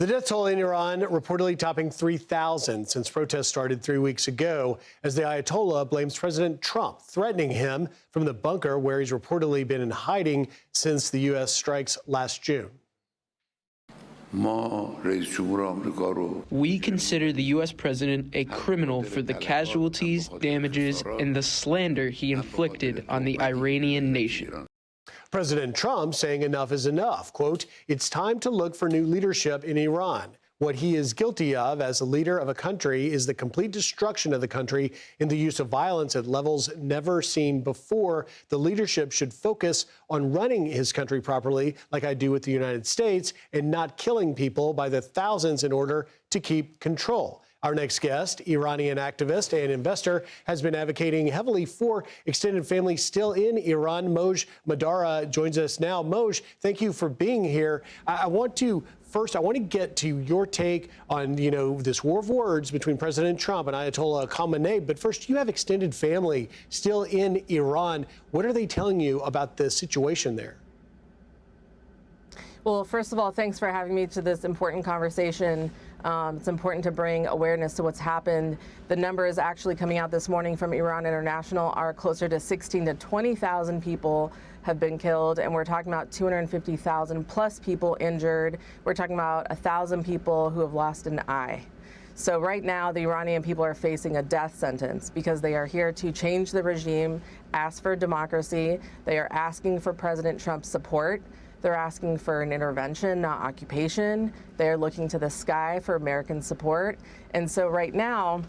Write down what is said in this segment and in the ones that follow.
The death toll in Iran reportedly topping 3,000 since protests started 3 weeks ago as the ayatollah blames President Trump, threatening him from the bunker where he's reportedly been in hiding since the U.S. strikes last June. We consider the U.S. president a criminal for the casualties, damages, and the slander he inflicted on the Iranian nation. President Trump saying enough is enough. Quote, "It's time to look for new leadership in Iran. What he is guilty of as a leader of a country is the complete destruction of the country and the use of violence at levels never seen before. The leadership should focus on running his country properly, like I do with the United States, and not killing people by the thousands in order to keep control." Our next guest, Iranian activist and investor, has been advocating heavily for extended family still in Iran. Moj Mahdara joins us now. Moj, thank you for being here. I want to get to your take on, this war of words between President Trump and Ayatollah Khamenei. But first, you have extended family still in Iran. What are they telling you about the situation there? Well, first of all, thanks for having me to this important conversation. It's important to bring awareness to what's happened. The numbers actually coming out this morning from Iran International are closer to 16,000 to 20,000 people have been killed, and we're talking about 250,000 plus people injured. We're talking about 1,000 people who have lost an eye. So right now, the Iranian people are facing a death sentence because they are here to change the regime, ask for democracy. They are asking for President Trump's support. They're asking for an intervention, not occupation. They're looking to the sky for American support. And so right now,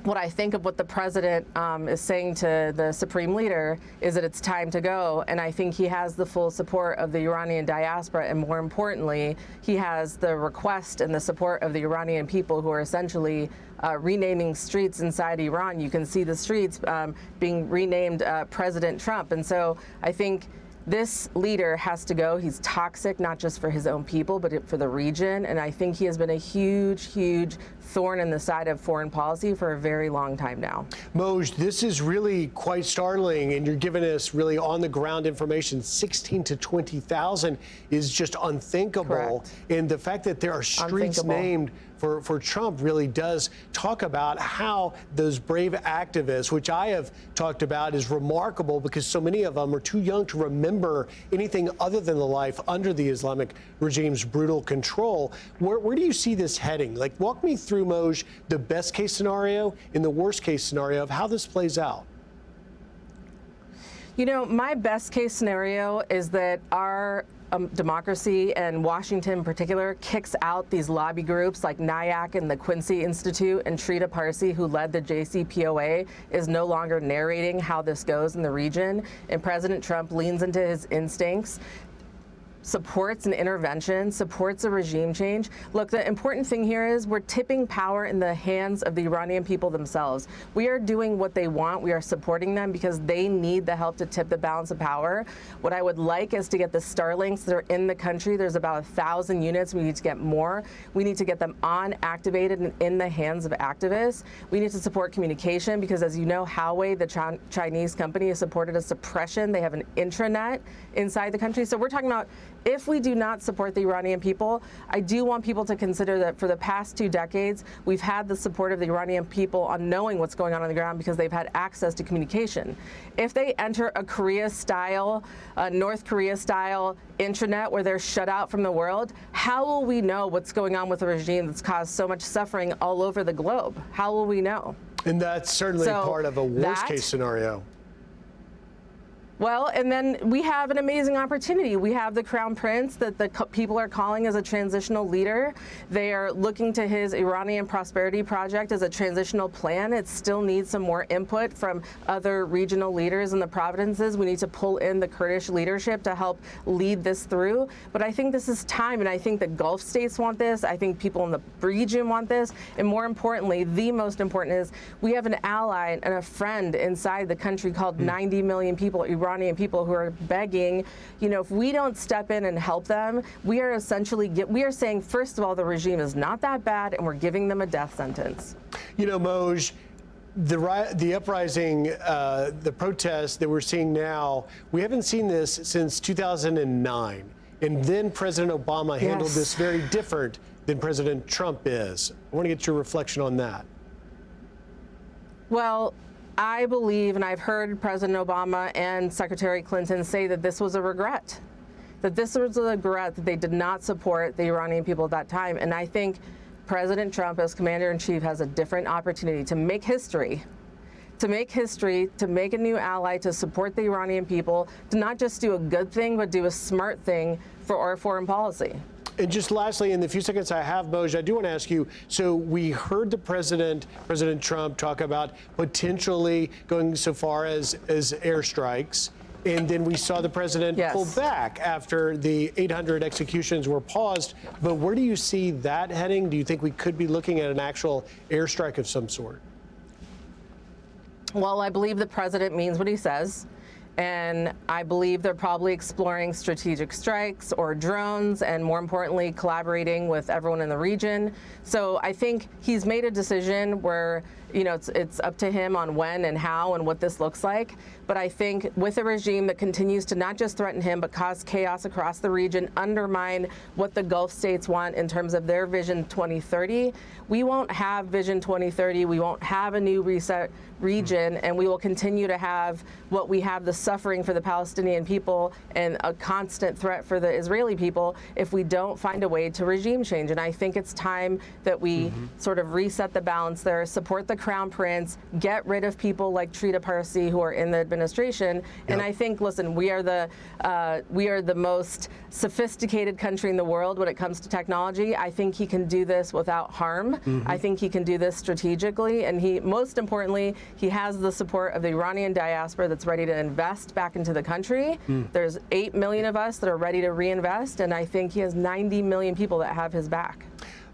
what I think of what the president is saying to the supreme leader is that it's time to go. And I think he has the full support of the Iranian diaspora. And more importantly, he has the request and the support of the Iranian people who are essentially renaming streets inside Iran. You can see the streets being renamed President Trump. And so I think this leader has to go. He's toxic, not just for his own people, but for the region. And I think he has been a huge, huge thorn in the side of foreign policy for a very long time now. Moj, this is really quite startling, and you're giving us really on-the-ground information. 16 to 20,000 is just unthinkable. Correct. And the fact that there are streets named for Trump really does talk about how those brave activists, which I have talked about, is remarkable because so many of them are too young to remember anything other than the life under the Islamic regime's brutal control. Where do you see this heading? Like, walk me through, Moj, the best case scenario and the worst case scenario of how this plays out. My best case scenario is that our democracy, and Washington in particular, kicks out these lobby groups like NIAC and the Quincy Institute, and Shrita Parsi, who led the JCPOA, is no longer narrating how this goes in the region. And President Trump leans into his instincts, supports an intervention, supports a regime change. Look, the important thing here is we're tipping power in the hands of the Iranian people themselves. We are doing what they want. We are supporting them because they need the help to tip the balance of power. What I would like is to get the Starlinks that are in the country. There's about 1,000 units. We need to get more. We need to get them activated and in the hands of activists. We need to support communication because, as you know, Huawei, the Chinese company, has supported a suppression. They have an intranet inside the country. So we're talking about, if we do not support the Iranian people, I do want people to consider that for the past 2 decades, we've had the support of the Iranian people on knowing what's going on the ground because they've had access to communication. If they enter a Korea-style, North Korea-style intranet where they're shut out from the world, how will we know what's going on with a regime that's caused so much suffering all over the globe? How will we know? And that's certainly part of a worst-case scenario. Well, and then we have an amazing opportunity. We have the Crown Prince that the people are calling as a transitional leader. They are looking to his Iranian Prosperity Project as a transitional plan. It still needs some more input from other regional leaders in the provinces. We need to pull in the Kurdish leadership to help lead this through. But I think this is time, and I think the Gulf states want this. I think people in the region want this. And more importantly, the most important is we have an ally and a friend inside the country called 90 million people, Iranian people, who are begging. If we don't step in and help them, we are essentially saying, first of all, the regime is not that bad, and we're giving them a death sentence. Moj, the uprising, the protests that we're seeing now, we haven't seen this since 2009. And then President Obama handled Yes. this very different than President Trump is. I want to get your reflection on that. Well, I believe, and I've heard President Obama and Secretary Clinton say that this was a regret. That this was a regret that they did not support the Iranian people at that time. And I think President Trump, as commander-in-chief, has a different opportunity to make history, to make a new ally, to support the Iranian people, to not just do a good thing, but do a smart thing for our foreign policy. And just lastly, in the few seconds I have, Moj, I do want to ask you, so we heard the President Trump, talk about potentially going so far as airstrikes. And then we saw the president pull back after the 800 executions were paused. But where do you see that heading? Do you think we could be looking at an actual airstrike of some sort? Well, I believe the president means what he says. And I believe they're probably exploring strategic strikes or drones, and more importantly, collaborating with everyone in the region. So I think he's made a decision where, you know, it's up to him on when and how and what this looks like. But I think with a regime that continues to not just threaten him, but cause chaos across the region, undermine what the Gulf states want in terms of their Vision 2030, we won't have Vision 2030. We won't have a new reset region, and we will continue to have what we have, the suffering for the Palestinian people and a constant threat for the Israeli people if we don't find a way to regime change. And I think it's time that we sort of reset the balance there, support the Crown Prince, get rid of people like Trita Parsi who are in the administration. And I think, listen, we are the most sophisticated country in the world when it comes to technology. I think he can do this without harm. I think he can do this strategically, and most importantly, he has the support of the Iranian diaspora that's ready to invest back into the country. There's 8 million of us that are ready to reinvest, and I think he has 90 million people that have his back.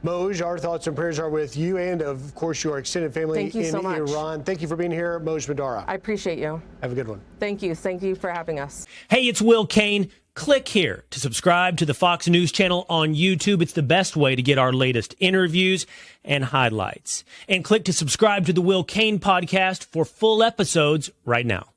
Moj, our thoughts and prayers are with you and, of course, your extended family in Iran. Thank you for being here, Moj Mahdara. I appreciate you. Have a good one. Thank you. Thank you for having us. Hey, it's Will Kane. Click here to subscribe to the Fox News channel on YouTube. It's the best way to get our latest interviews and highlights. And click to subscribe to the Will Kane podcast for full episodes right now.